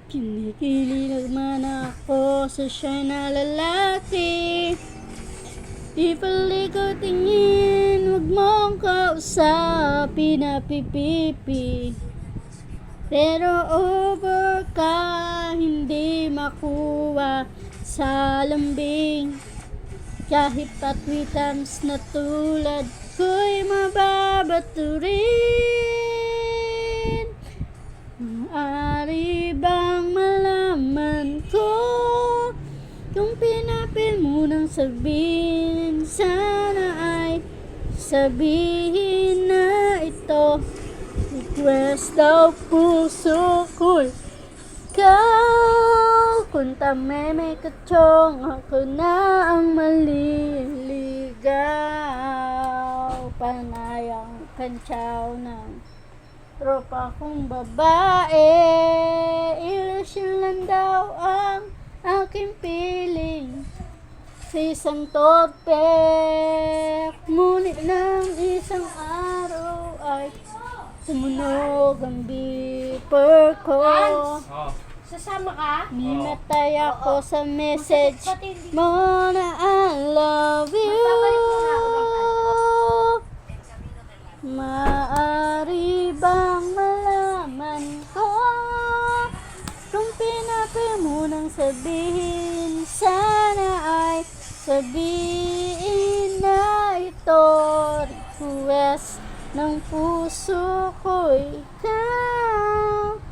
Kinikili naman ako sa siya'y na lalaki. Di pali ko tingin, huwag mong kausapin na pipipi. Pero over ka, hindi makuha sa lambing. Kahit pa 3 times na tulad ko'y mababato rin. Maaari bang malaman ko kung pinapil mo nang sabihin? Sana ay sabihin na ito. Request daw puso ko'y ikaw. Kung tameme kachong, ako na ang maliligaw. Panayang kantsaw ng tropa kong babae. Ilusyon lang daw ang aking piling. Sa isang torpe, ngunit ng isang araw ay tumunog ang beeper ko. Sasama ka? Nimatay ako sa message mo na I love you. Maaari bang malaman ko kung pinapil mo nang sabihin? Sana ay sabihin na ito. Request ng puso ko'y ikaw.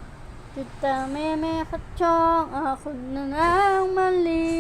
Kita meme kachong, ako na ang maliligaw.